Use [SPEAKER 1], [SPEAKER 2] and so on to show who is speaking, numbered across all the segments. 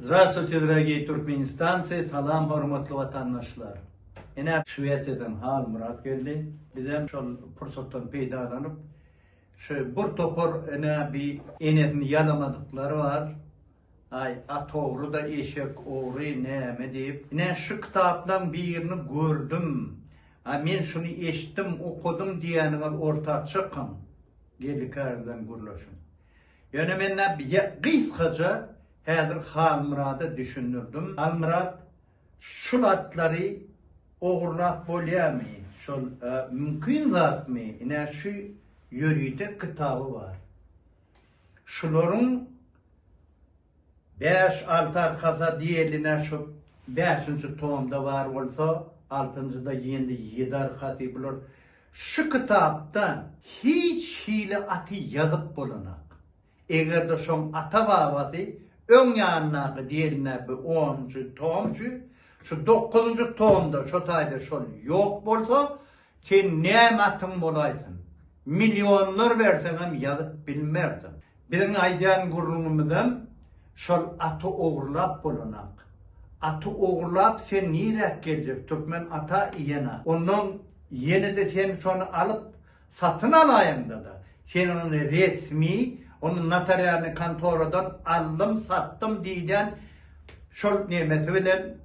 [SPEAKER 1] Здравствуйте, дорогие туркменистанцы, salam hormatly vatandaşlar. Yine Şüvesi'den Hal Murat geldi. Bizim şu fırsattan peydalanıp şu bir topor yine bir enesini yalamadıkları var. Ay at oğru da eşek oğru ne deyip. Yine şu kitaptan birini gördüm. Ay men şunu eşittim, okudum diyenine orta çıkın. Gelikardan gurlaşın. Yani ben ne kıskaca Hazır Hal Murat'ı düşünürdüm. Hal Murat şu atları oğurlap bolyami, şu mümkün zat mı? Yine şu yürüyde kitabı var. Şuların 5-6 arkası diyeline şu 5. tomda var olsa 6. da yendi 7 arkası bulur. Şu kitaptan hiç hile atı yazıp bulunak. Eğer de şu ata babası ön yanına diyeline bir 10. tomcu, şu 9. tomda şu tayda şu yok bolsa, sen nematın bolaysın. Milyonlar versen hem yazıp bilmerdin. Bizim aydan gururumuzdan şu atı oğurlap bulunak. Atı oğurlap sen nirek gelecek? Türkmen ata iyena. Onun yeni de sen şunu alıp satın alayım dedi. Sen onu resmi, onun notarialini kantoradan aldım, sattım diyden şol nemesi bilen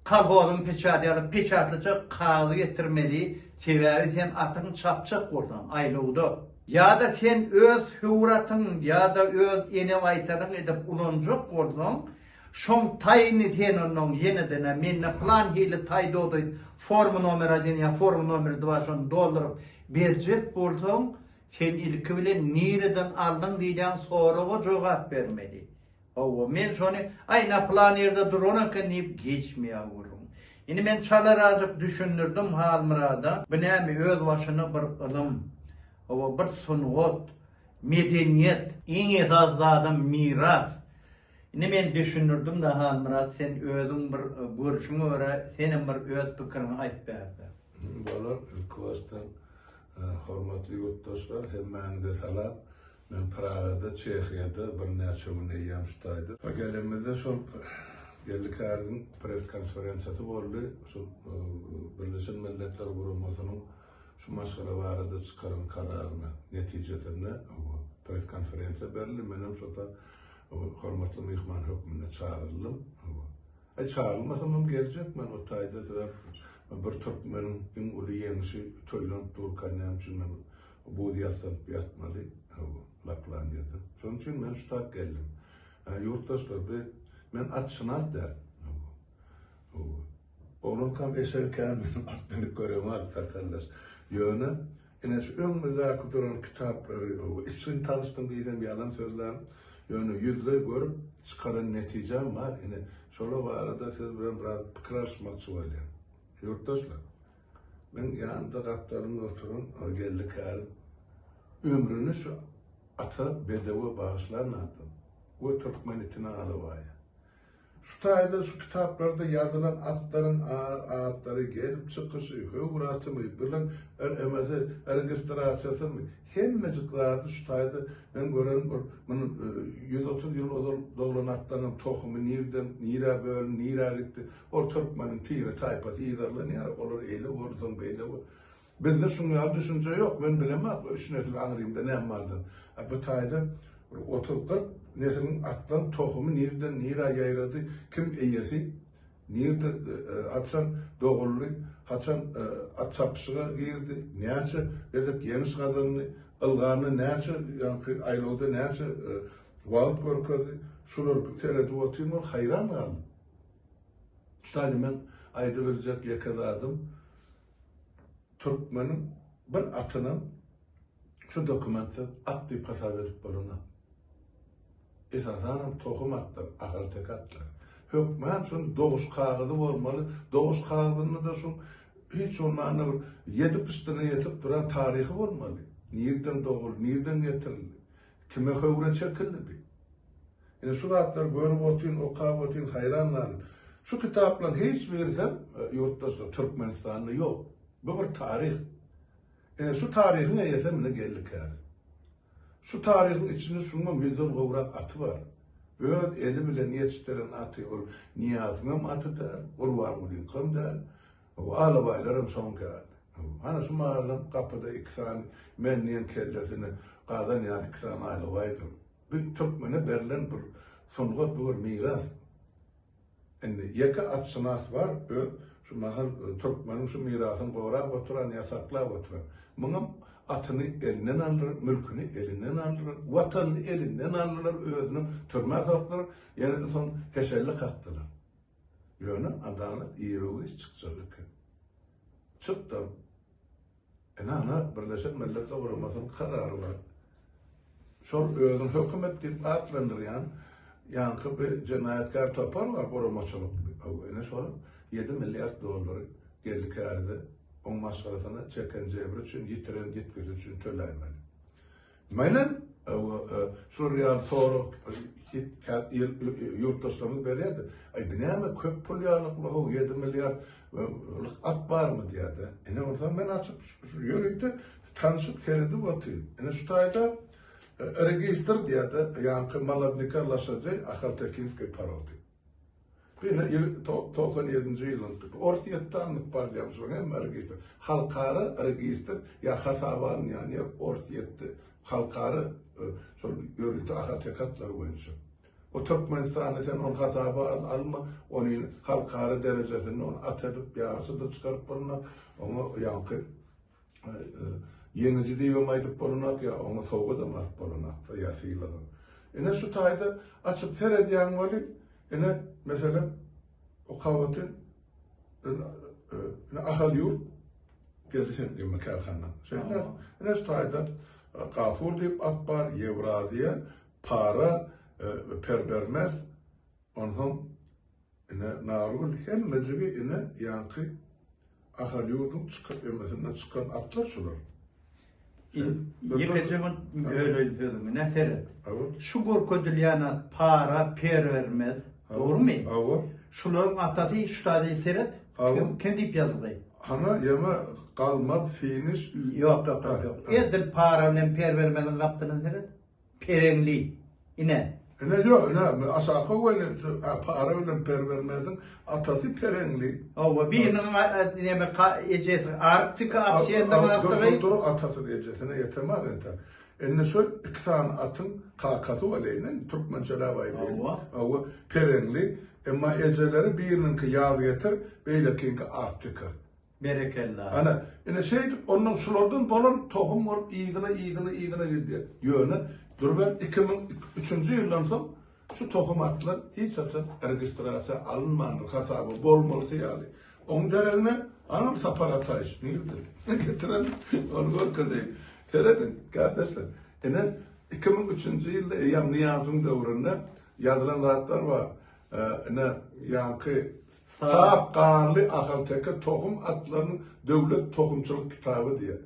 [SPEAKER 1] kalkolun peçatı alıp peçatlıca kağıdı getirmeli. Sebebi sen atın çapçak oradan aylığıda. Ya da sen öz hüvratın ya da öz enevaytarın edip ulancak oradan şon tayini sen onun yeniden minne plan hili tay doğdu formu numaracın ya formu numarı dvaşon doldurup verecek oradan sen ilki bile nireden aldın diyeceğin soruğa cevap vermeli. O men şunu ayna plan yerde durana kanip geçmeye vururum. Yine ben çalar azıcık düşünürdüm Hal Murat'a. Bu ne öz başına bir ilim, o bir sunut, medeniyet, en esas zaten miras. Yine ben düşünürdüm de Hal Murat sen özün bir görüşünü öyle, senin bir öz fikrini ayıp verdi.
[SPEAKER 2] Balar ilk baştan hormatly yurttaşlar, hemmenize salam. Men Praga'da, Çekya'da bir neçe gün eyyamştaydı. Gelimizde şu Gellikar'ın pres konferansiyası oldu. Şu Birleşen Milletler Kurumu'nun şu maşgala barada çıkarın kararını, neticesinde pres konferansiya berildi. Benim şu da hormatly mihman hükmüne çağırıldım. Çağırılmasam gelecek, ben o tayda bir Türkmenin en ulu yenisi toylanıp dururken için bu diyasın yatmalı. Laplandiyada. Şunun için ben şu tak geldim. Yurttaşlar ben atşınaz der. Onun kam eserken benim atmenlik görevim var takarlar. Yöne yine şu önümüzdeki duran kitapları için tanıştım diyeceğim yalan sözler. Yöne yüzle görüp çıkaran neticem var. Yine şöyle var arada siz biraz kırarsmak söyleyeyim. Yurttaşlar ben yanında kaptanımla oturun geldik ömrünü şu ata bedava bağışlarına attım. O Türkmenitine alıvaya. Şu tayda şu kitaplarda yazılan atların ağıtları gelip çıkışı, hüvratı mı, bilen emezi, registrasyası mı, hemmeciklerdi şu tayda ben gören bunun 130 yıl dolan atların tohumu nira böyle, nira gitti. O Türkmenin tiri taypası idarlı nira olur, eyle vursun, beyle vur. Bizde şunu düşünce yok, ben bilemem, üç nesil anırayım da ne vardı. Bu tayda 30-40 neslin atlan tohumu nereden nira yayradı, kim eyyesi, nerede atsan doğullu, atsan at sapısına girdi, neyse, edip yenis kadını, ılğanı neyse, yani aylığında neyse, vaat görkezi, şular seyredi oturayım, hayran kaldım. İşte ben ayda verecek yakaladım. Türkmenin bir atının şu dokümansı attı pasar edip buluna. Esasen tohum attı, akıl tek attı. Hükmen şun doğuş kağıdı olmalı. Doğuş kağıdını da şun hiç onlarına 7 pistine yetip duran tarihi olmalı. Nereden doğur, nereden getirildi? Kime hövre çekildi bir. Yani şu zatlar görüp oturun, okuyun, hayranlar. Şu kitapla hiç verirsem yurttaşlar Türkmenistan'da yok. Bu bir tarih. Yani şu tarihin eyesemine geldik yani. Şu tarihin içinde şunun milyon uğrak atı var. öz eli bilen yetiştiren atı ol. Niyazmam atı der, Urvan Ulinkom der. O alabaylarım son geldi. Hani şu mağazam kapıda iki tane menniyen kellesini qadan yani iki tane alabaydım. Bir Türkmeni Berlin bir songat bir miras. Endi yaka at sınat var, şu mahal Türkmenin şu mirasın qoğraq oturan, yasaklap oturan. Mıngam atını elinden alır, mülkünü elinden alır, vatanını elinden alırlar, özünü türme soklar, yani de son heşelli kattılar. Yani adalet iyiroğu çıkacak. Çıktım. Ana Birleşik Milletler Kurulması'nın kararı var. Şol özün hükümet deyip adlandırıyan yankı bir cinayetkar topar var korumaçılık. Ene şol 7 milyar dolar geldik arada on masrafını çeken cebir için yitiren yetkisi için töleymeli. Maynen şu riyal soru yurttaşlarımız beriydi. Ay bineme köp pul yağlıklı 7 milyar at var mı diye de. Ene oradan ben açıp yürüyde tanışıp teredi batıyım. Ene şu tayda register diye de yankı maladnika laşacı Akhaltekinski parodi. Bine 97. yılın ortiyettanlık parlayam sonra hem register. Halkarı register ya hasaban yani ortiyette halkarı şöyle yürüyde Akhaltekatlar boyunca. O Türkmenistan'ı sen on hasabı alma, onun halkarı derecesini onu atedip yarısı da çıkarıp bulunak, onu yankı yenici diyemaydıp bulunak ya onu soğuğu da mat bulunak ya sıyladı. Yine şu tayda açıp terediyen vali, yine mesela o kavatın ahal yurt geldi sen gibi mekarhanla. Şeyler, yine şu tayda Gafur deyip at var, Yevraziye, para, perbermez, ondan narul hem mezhebi ine yankı ahal yurdun çıkan atlar şular.
[SPEAKER 1] Yıkıcımın öyle diyorum, ne seret? Şu korkodülyana para, pervermez, doğru mu? Şuların atası şu tane seret, kendi ip yazılayım.
[SPEAKER 2] Hana yeme kalmaz fiiniş.
[SPEAKER 1] Yok. Edil para ile pervermezin kaptığını seret, perenli, ine.
[SPEAKER 2] Ne yok, ne aşağı koyun para ile pervermezin atası perenli.
[SPEAKER 1] O birinin ne ecesi artık apsiyenden attığı.
[SPEAKER 2] Dur atası ecesine yetemez enter. Enne şu iki tane atın kakası oleynen Türkmençeler var değil. O perenli ama eceleri birinin ki yağ getir, beylekinki artık.
[SPEAKER 1] Berekellah.
[SPEAKER 2] Ana, ene şey onun sulardan bolan tohum var, iyidine gidiyor. Yönü. Dur ben 2003. yıldan sonra şu tohum atlar hiç satın registrasyon alınmanır, kasabı bolmalısı yani. Onun derine anam saparatayış, neydi? Getiren onu görkürdeyim. Seyredin kardeşler. Yine 2003. yılda Eyyam Niyaz'ın devrinde yazılan zatlar var. Yankı Saap Kanlı Akhalteki tohum atlarının devlet tohumçuluk kitabı diye.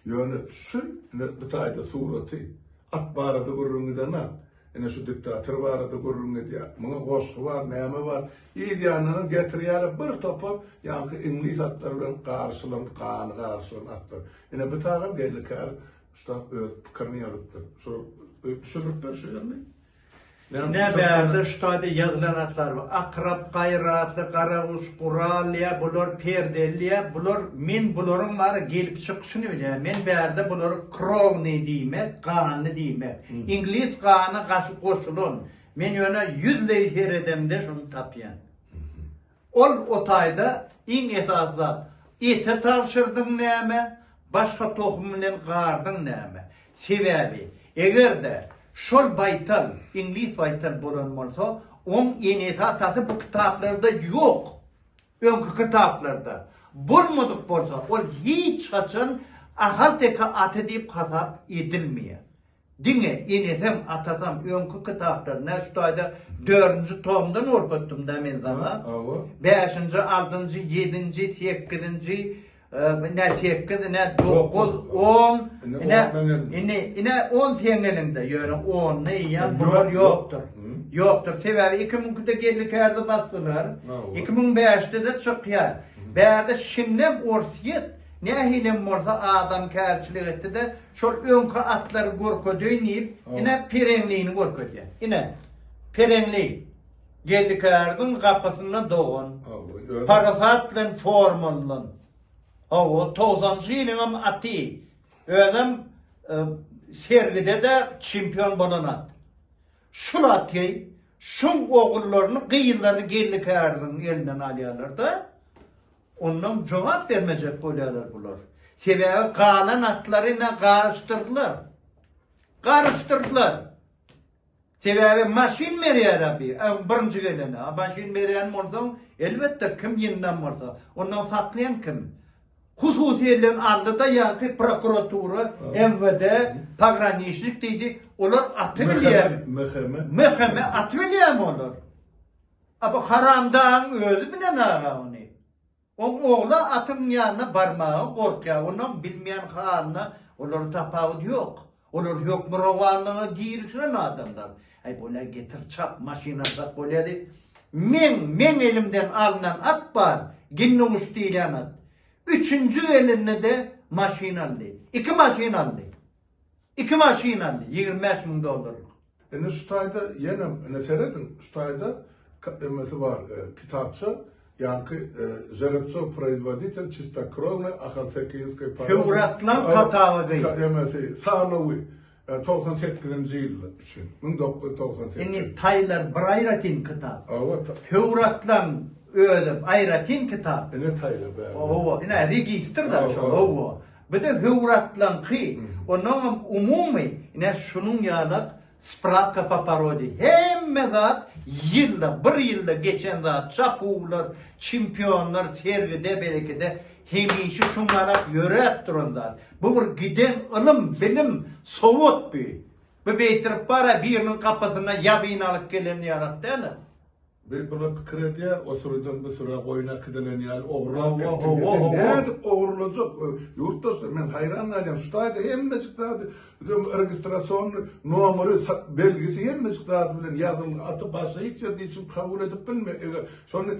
[SPEAKER 2] Yani şu bir tane sureti. At barada gurrun edene, ene şu diktatör barada gurrun ediyor. Buna koşu var, neyme var. İyi diyanının getiriyeli bir topu, yankı İngiliz atlarından karşılan atlar. Ene bir tane gellikler, usta pıkarını yazıptır. Şuruplar şu yani.
[SPEAKER 1] Ne berde şu tane yazılan atlar var. Akrap, gayratlı, karavuş, kuralliye, bulur perdelliye, bulur min bulurun var gelip çıkışını bile. Men berde bulur krovni diyme, kanı diyme. İngiliz kanı kaşı koşulun. Men yöne 100 leyher edemde şunu tapyan. O tayda in esasda ete tavşırdın neyme, başka tohumla gardın neyme. Sebebi, eğer de şol baytal, İngiliz baytal bolanmolsa, on yenisi atası bu kitaplarda yok. Önkü kitaplarda. Bulmadık bolsa, o hiç kaçın Akhalteki atı deyip kasap edilmiyor. Dine, yenisem atasam önkü kitaplarına şu ayda 4. tomdan orkuttum demin zaman. 5. 6. 7. 8. Ne 8, ne 9, 10, ne 10 senelerinde yani 10 ne yani bunlar yoktur. Yoktur. Sebebi 2000'de gelliklerde bastılar. 2005'te de çıkıyor. Berde şimdem orsiyet ne hilem olsa adam kerçilik etti de şu önkü atları gorko döyneyip yine pirenliğini gorko diye. Yine perenli. Geldikerdin kapısına doğan.
[SPEAKER 2] Awa,
[SPEAKER 1] Parasatlan formallan. Awa 90-njy ýylyň aty. Özüm sergide de çempion bolanat. Şul aty, şun ogullaryny gyýyllaryny geldikerdin elinden alýarlar da. Ondan cevap vermeyecek bolýarlar bular. Sebäbi galan atlaryna garıştyrdylar. Sebäbi maşin merýär abi. Birinji gelene. Maşin merýän bolsaň elbetde kim ýeniden bolsa, ondan saklayan kim? Hususiýetlen aldyda ýa-ki prokuratura, MVD, pograniçnik diýdi. Olar aty bilýär. Meheme aty bilýär olar. Aba haramdan özü bilen aga ony. O oğla atın yanına barmağı korkya. Onun bilmeyen halına olar tapağı yok. Olar yok muravanlığı girişen adamlar. Ay böyle getir çap maşinası böyle men elimden alınan at var. Ginni uçtuyla at. Üçüncü eline de maşin aldı. İki maşin aldı. 25.000 dolar.
[SPEAKER 2] Stayda yine ne seyredin? Stayda emesi var kitapçı. Yankı Zeletsov производитель чистокровной ахалтекинской породы.
[SPEAKER 1] Hevratlan katalogu.
[SPEAKER 2] Emesi Sanovi 98-nji ýyl üçin 1998.
[SPEAKER 1] Indi Taylar Brayratin kitap.
[SPEAKER 2] Awa
[SPEAKER 1] Hevratlan ölüp ayratin kitap.
[SPEAKER 2] ne Taylar bä.
[SPEAKER 1] Oho, ina register da şu. Oho. Bir de hevratlan ki onun umumi ina şunun ýalak spravka po parodi. Hemme zat bir yılda geçen zat çapullar, çempionlar sergide belekide hemişi şunlara yöret durumlar. Bu bir giden ilim, bilim, sovut bir. Bu beytirip para birinin kapısına yabin alıp gelen yarat değil mi?
[SPEAKER 2] Bir krediye osurudan bir sıra oyuna kıdelen yani oğurlar
[SPEAKER 1] Oh,
[SPEAKER 2] yaptı.
[SPEAKER 1] oh, oh,
[SPEAKER 2] Ne oğurlayacak? Yurttaşlar ben hayran alayım. Stayda hemmeciktadı. Registrasyon numara belgesi hemmeciktadı bilen yazılı atı başa hiç yediği için kabul edip bilmiyor. Sonra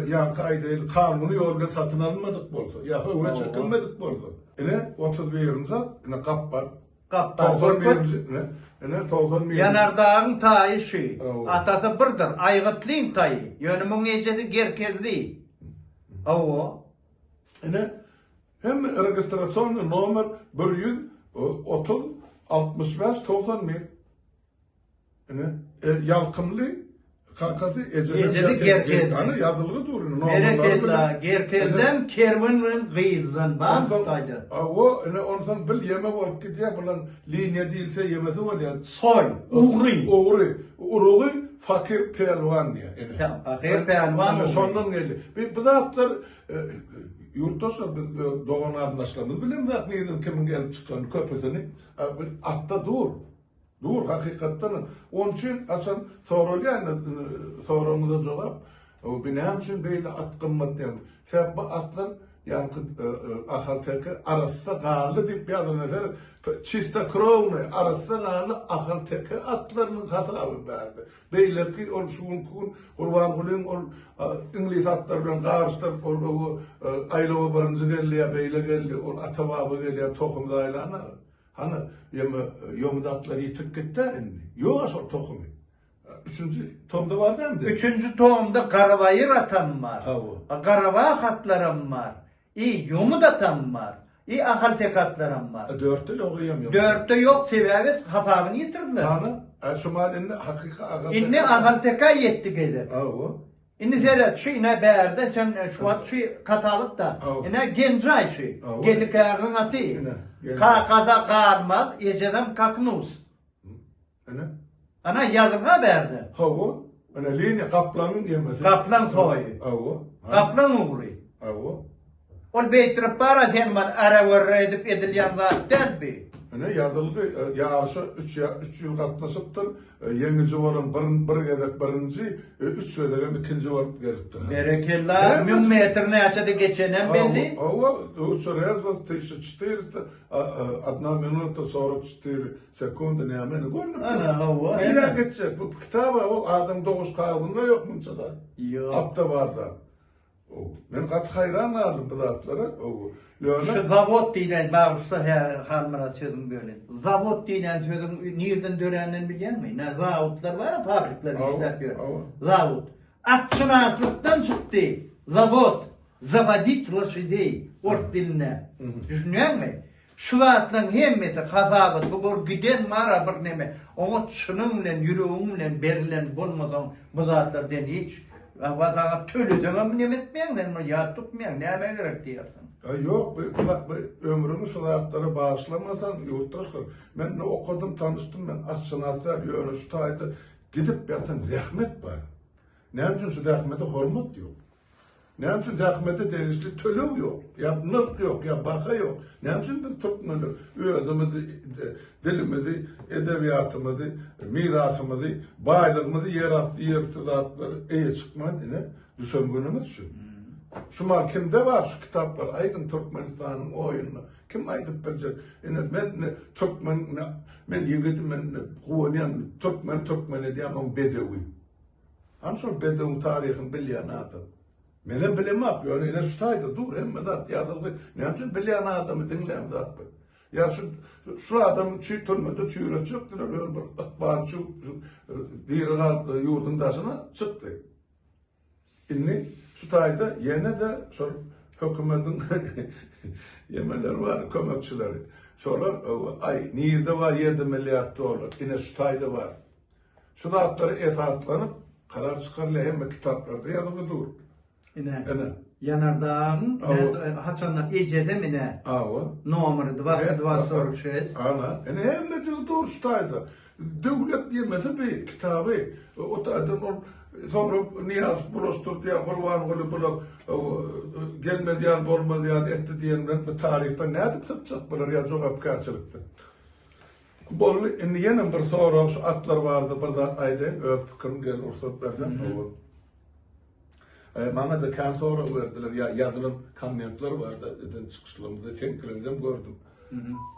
[SPEAKER 2] yani kaydıyla kanunu yorgan satın almadık bolsa. Ya öyle çekilmedik bolsa. Ne 31. Ne kap var.
[SPEAKER 1] Kaptan.
[SPEAKER 2] 90 milyon.
[SPEAKER 1] Yanardağın tayı şu.
[SPEAKER 2] Oh.
[SPEAKER 1] Atası birdir. Aygıtlıyım tayı. Yönümün ecesi gerkezli. Oho.
[SPEAKER 2] Hem registrasyon numara 130 65 90 mil. Yalkımlı kakası
[SPEAKER 1] Ecedi gerkezli.
[SPEAKER 2] Hani yazılı durun.
[SPEAKER 1] Gerekella, gerkelden kervin ve gıyızdan. Bağım tutaydı.
[SPEAKER 2] O onsan bil yemek olup gidiyor. Bunun linye değilse yemesi var ya.
[SPEAKER 1] Soy, uğri.
[SPEAKER 2] Uğri, fakir pelvan diye.
[SPEAKER 1] Fakir pelvan uğri.
[SPEAKER 2] Sondan geldi. Biz atlar yurttaşlar biz doğan arkadaşlarımız bilen de neyden kimin gelip çıkan köpesini atta dur. Dur hakikaten. Onun için asan sorumuza cevap. O benim için böyle at kımmetli. Sebep bu atlar yani ahalteki arasında galı deyip yazın mesela çista krovne arasında galı ahalteki atlarının hesabı verdi. Beyler ki ol şuun kun kurban kulun ol İngiliz atlarından karşılar ol aylova barıncı geldi ya beyle geldi ol atababı geldi ya tohumda aylana. Hani yomudatları yitik gitti. Yok asıl tohumu. Üçüncü tohumda var değil mi?
[SPEAKER 1] Üçüncü tohumda karavayır atan var. Karava hatlarım var. Yomud atan var. Ahal tek atlarım var.
[SPEAKER 2] Dörtte okuyamıyorum.
[SPEAKER 1] Dörtte yok sebebi hasabını yitirdiler.
[SPEAKER 2] Hani Şumal'in hakika ahal
[SPEAKER 1] İnni ahal teka yetti gelir. İnni seyret şu ine beğerde sen şu at şu katalık da. İne gencay şu. Gelik ayarın atı. Kaza kalmaz. Eceden kaknuz. Ana yazıga verdi.
[SPEAKER 2] Havu. Ana linye kaplanın yemesi.
[SPEAKER 1] Kaplan soyu. Kaplan uğri. Ol beytirip para sen var ara verre edip edilyan zaten bi.
[SPEAKER 2] Yazıldı yarışı 3 yıl katlaşıptır. Yenici varın bir gedek birinci, 3 söylegen ikinci var geliptir.
[SPEAKER 1] Berekella, 1000 metrine açadı geçenen belli.
[SPEAKER 2] Ova, 3 yazmaz, 400, 1 minuta 44 sekunde ne amene görünüp.
[SPEAKER 1] Ana hava.
[SPEAKER 2] Yine geçecek. Bu kitaba o adam doğuş kağıdında yok mu çada?
[SPEAKER 1] Yok.
[SPEAKER 2] Atta var da. Men gat hayran aldım bu zatlara.
[SPEAKER 1] Şu zavod diýilen bagşsa halmara sözüm böyle. Zavod diýilen sözün nereden dörenden bilýän mi? Ne zavodlar var, fabrikler işläp Zavod. Atçınarslıktan çıktı. Zavod. Заводить лошадей. Ort diline. Düşünýän mi? Şu zatlaryň hemmesi hasabat, bu giden mara bir neme. Oňa çynyň bilen, ýüregiň bilen berilen bolmadan bu zatlardan hiç Vazağa tölüdüňem neme etmeýän, ýa tutmaýan, näme gerek diýersin.
[SPEAKER 2] Yok, bu ömrümü şulatlara bağışlamasan yurttaşlar. Ben ne okudum, tanıştım ben. Asçınazlar, yönü şutaydı. Gidip yatan zahmet var. Ne için şu zahmete hormat yok. Ne için zahmete değişli tölev yok. Ya nırt yok, ya baka yok. Ne için biz Türkmenler özümüzü, dilimizi, edebiyatımızı, mirasımızı, baylığımızı, yer tutatları iyi çıkman yine düşüngünümüz şu. Şu mal kimde var şu kitaplar? Aydın Türkmenistan'ın oyununu. Kim aydıp bilecek? Ben Türkmen, ben yigitim, ben kuvveniyen Türkmen ediyen on Bedevi. Ansur Bedevi'nin tarihini bilyen adam. Mene bilemek, yani yine şutaydı, dur, hem de yazıldı. Ne yapsın bilyen adamı dinleyen zaten. Ya şu adam Türkmen'de çığıra çıktı, öyle bir akbarcı diri yurdundasına çıktı. İnni şutayda yine de sonra hükümetin yemeler var, kömekçileri. Sonra ay nirde var 7 milyar dolar, yine şutayda var. Şu zatları esaslanıp karar çıkarıyla hem kitaplarda yazılı dur.
[SPEAKER 1] Yine yanardağın haçanlar ecede mi ne? Nomeri 22 46.
[SPEAKER 2] Ana. Hem de dur şutayda. Devlet diyemesi bir kitabı. O da sonra Niyaz Bulostur diye kurban olup gelmedi yan bolmadı yan etti diyenler bu tarihte ne edip sıkacak bunlar ya çok kaçırıktı. Bolu yine bir sonra şu atlar vardı bir zat aydın öpküm gel ursat versen. Bana da kan sonra verdiler ya yazılım kamyonetler vardı dedin çıkışlarımızda sen kilometre gördüm.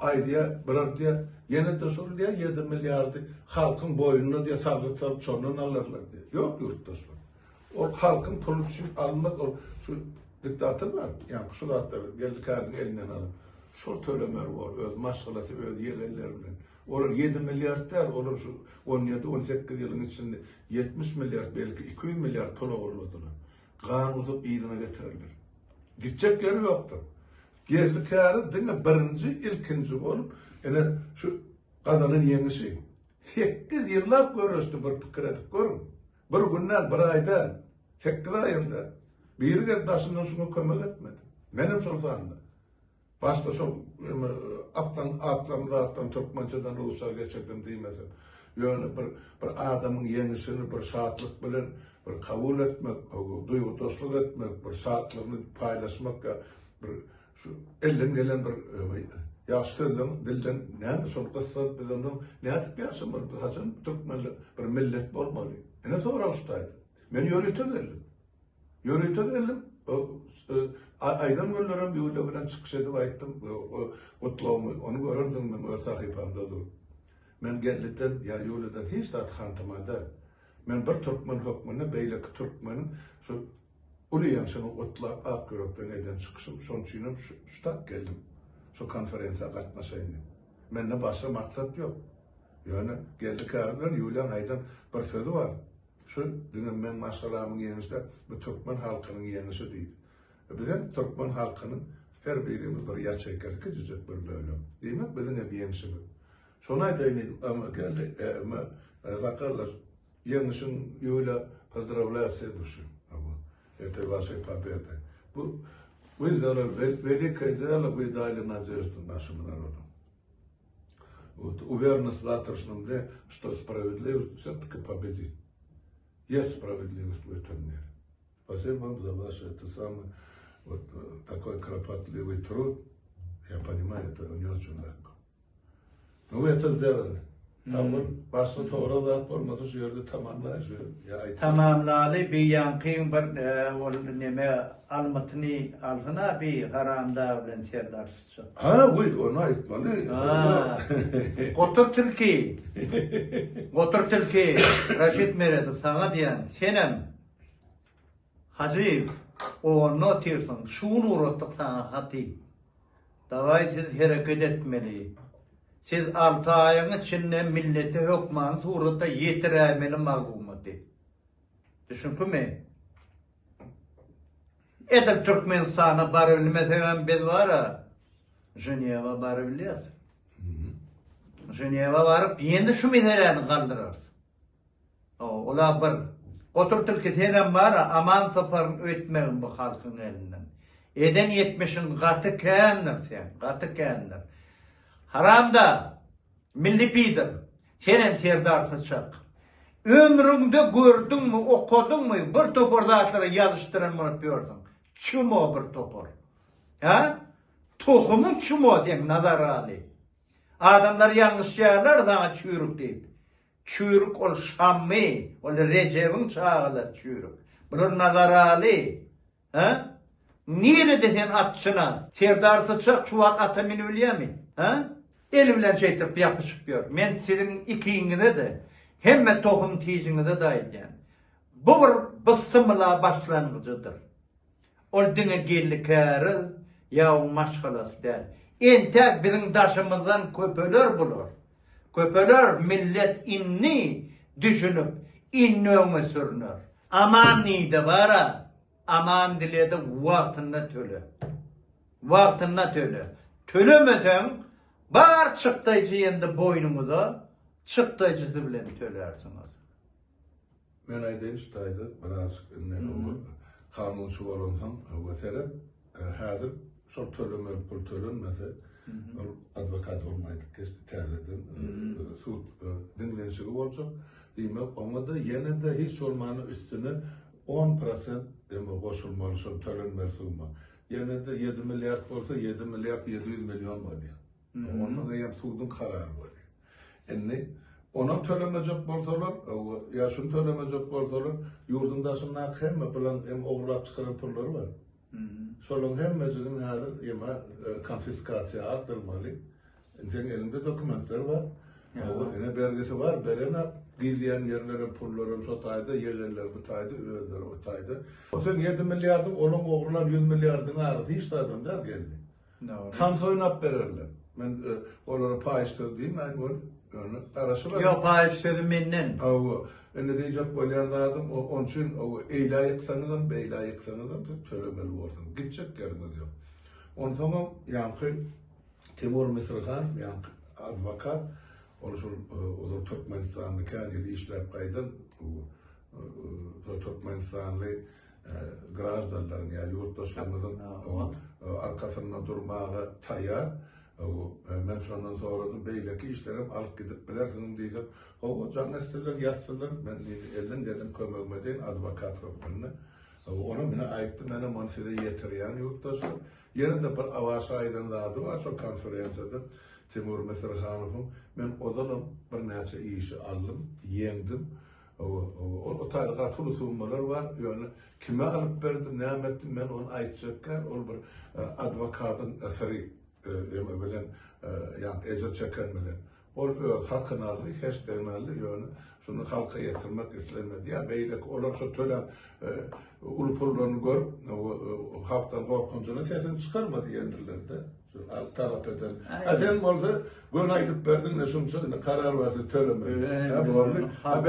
[SPEAKER 2] Aydiya, birer diye, yine de soru diye 7 milyardı halkın boynuna diye sağlıklar sonuna alırlar diye. Yok yurttaşlar. O halkın pulu için alınmaz, o şu diktatör var, yani şu diktatör, geldik ağzının elinden alın. Şu tölemer var, öz maşgalası, öz yeğenler bilen. Olur 7 milyar der, olur şu 17-18 yılın içinde 70 milyar, belki 200 milyar pulu olurdular. Kan uzup iyidine getirirler. Gidecek yeri yoktur. Geldi kârı dine birinci, ilkinci olup, yine şu kadının yenisi. 8 yıllar görüştü bir fikir edip görün. Bir günden, bir aydan, 8 ayında. Bir geldi aslında şunu kömek etmedi. Benim sultanımda. Başta şu atlamda Türkmençeden Rus'a geçirdim diyemezim. Yani bir adamın yenisini bir saatlik bilen, bir kabul etmek, duygu dostluk etmek, bir saatliğini paylaşmak, bir şu elden gelen bir yaşlıdan dilden ne son kısır bizden ne atıp yaşam var bu Hasan Türkmenli bir millet olmalı. Ne sonra ustaydı. Ben yörüte geldim. Aydan gönlörüm yolu bilen çıkış edip ayttım. Kutluğumu onu gördüm ben o sahipamda dur. Ben geldikten ya yoludan hiç de atxantımada. Ben bir Türkmen hükmünü beyleki Türkmenin şu Uluyan şunu otlap Akkürok'tan eden çıkışım, son için şutak geldim. Şu konferansa katmasaydım. Mende başka maksat yok. Yani geldik ağırlar, Yuliyan Aydan bir sözü var. Şu dünün ben masalamın yenisi de bu Türkmen halkının yenisi değil. Bizim Türkmen halkının her birimiz bir yaş çeker, küçücük bir bölüm. Değil mi? Bizim bir yenisi bu. Sonra da ama geldi, zakarlar yenisin Yuliyan pozdravляться düşün. Это вашей победы. Вы сделали великое дело, вы дали надежду нашему народу. Вот, уверенность в завтрашнем дне, что справедливость все-таки победит. Есть справедливость в этом мире. Спасибо вам за ваш такой кропотливый труд. Я понимаю, это не очень легко. Но вы это сделали. Tamam, başta sonra da olmasa şu yerde tamamlayız.
[SPEAKER 1] Tamamlalı bir yankın bir neme almatını alsana bir haramda bilen serdarsız.
[SPEAKER 2] Ha, onu aytmalı.
[SPEAKER 1] Otur Türkiye. Raşit Meredov sana diyen senem Hacıyev Onu otirsin. Şunu uğrattık sana hati. Davay siz hareket etmeli. Siz 6 ayın içinde milleti hükman surata yetiremeli malumatı. Düşündün mü? Edil Türkmenistan'a barabilmesen biz var ya, Jeneva barabiliyoruz. Jeneva varıp yendi şu meselelerini kaldırırız. Ola bir oturtur ki senen var ya, aman saparın ötmeyin bu halkın elinden. Eden 70'in katı kendir sen, katı kendir. Haram da, milli pidir. Senem serdarsı çık. Ömründe gördün mü, okudun mu, bir topor zatları yazıştıran mı yapıyorsun? Çumo bir topor. Ha? Tohumun çumo sen nazar ali. Adamlar yanlış yerler sana çürük deyip. Çürük ol Şammi, ol Recep'in çağılar çürük. Bunun nazar ali. Ha? Niye desen atçına? Serdarsı çık, çuvat atamin öyle mi? Ha? El bilen şeytirip yapışıp gör. Men sizin ikinize de hemme tohum tiyicinize de aydan. Bu bir bıstımla başlangıcıdır. Ol dine gellikeri ya maşgalası der. Entek bizim daşımızdan köpöler bulur. Köpöler millet inni düşünüp inni ömü sürünür. Aman neydi vara? Aman dilede vaktinde töle. Vaktinde töle. Tölemesen bar çıktaycı yendi boynumuza, çıktaycısı bilen tölersiniz.
[SPEAKER 2] Men aydayım tutaydı, biraz kanunçu olonsam, veseret, hazır, sol tölemeli pul tölenmese, advokat olmaydık geçti tezeden, suud dinlenişi olsa, demek ama da yine de hiç olmanın üstüne 10% koşulmalı, sol tölenmeli sığma. Yine de 7 milyar olsa 7 milyar 700 milyon var ya. Onun da hem suudun kararı var. Yani ona tölemeyecek bolsalar, ya şunu tölemeyecek bolsalar, yurdundaşından hem oğurlap çıkaran pulları var. Solun hemmecinin hazır yema konfiskasiya aldırmalı. Senin elinde dokümentler var. Yine belgesi var. Berena gizleyen yerlerin pulların sotaydı, yerler butaydı, öğeler butaydı. O sen 7 milyardın, onun oğurlar 100 milyardın arası hiç tadım der geldi. Tam soyunap verirler. Ben onlara paylaştır diyeyim, onu arasılar.
[SPEAKER 1] Yok paylaştır menden.
[SPEAKER 2] Ne diyecek olaylardım, onun için eylayıksanızdan, beylayıksanızdan söylemeli olsun. Gidecek yeriniz yok. Onun zaman yankı Timur Mısırhan, yankı advokat, o Türkmenistanlı kendili işlep kaydın, Türkmenistanlı grajdanların, yani yurttaşlarımızın arkasında durmağa tayyar. Ben şundan sonra beyleki işlerim alıp gidip bilersiniz diyeceğim. O canlısılar, yazsılar, ben elden dedim kömürmediğin advokat röpünü. Ona bana ayıktı, bana manside yetiriyen yurttaşlar. Yerinde bir avasa aydın adı var, şu konferansada Timur Mısırhanov'un. Ben o zaman bir neyse işi aldım, yendim. O tarikat ulusummalar var, yani kime alıp verdim, ne ettim, ben onu ayıtacaklar, o bir advokatın eseri. Bilen yani ecir çekenmeden o halkın aldı, hiç demeli yani şunu halka getirmek istemedi ya beylek olur şu tölen ulupullarını görüp halktan korkuncunu sesini çıkarmadı yenirlerde alt taraf eden. Sen oldu gün aydıp verdin ne şunu karar verdi tölemeli. Ya bu arada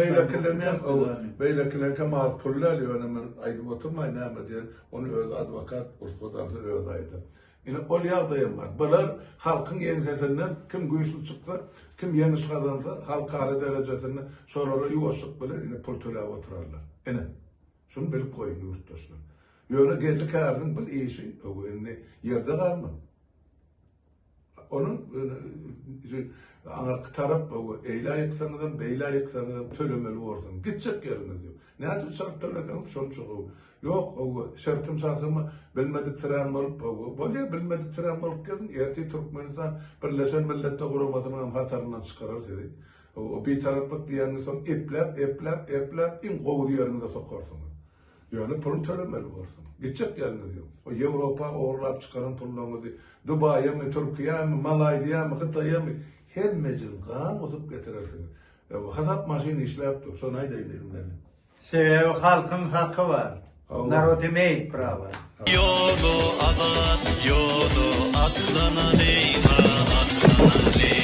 [SPEAKER 2] beyleklenken az puller yani aydıp oturmayın ne diye onu öz advokat usta öz aydı. Yine olya dayanmak. Bunlar halkın ensesinden kim güçlü çıktı, kim yeniş kazandı, halk hali derecesinde sonra yuvaşlık bilir, yine pultula oturarlar. Yine. Şunu bilip koyun yurttaşlar. Yöne geldik erdin bil işi, o yine yerde kalma. Onun taraf eylayıksanızdan, beylayıksanızdan tölemeli olsun. Gidecek yeriniz yok. Ne açıp şartlarla şunu çoğu. Yok, o şartım şartımı bilmedik sıran olup, böyle bilmedik sıran olup gelin, erti Türkmenistan Birleşen Milletler Kuruması'nın hatarından çıkarır dedik. O bir taraflık diyenin son eplep, in kovu yerinize sokarsınız. Yani pulun tölemeli olsun. Gidecek yeriniz yok. O Avrupa oğurlap çıkaran pullarınızı, Dubai'ye mi, Türkiye'ye mi, Malazya'ya mi, Hıtay'a mi, her mecil kan osup getirirsiniz. Hasap maşini işleyip dur, sonra ayda inelim.
[SPEAKER 1] Sebebi halkın hakkı var. Onlar o demeyi bravo.
[SPEAKER 3] Yolu adat, yolu atlanan eyvah, atlanan eyvah.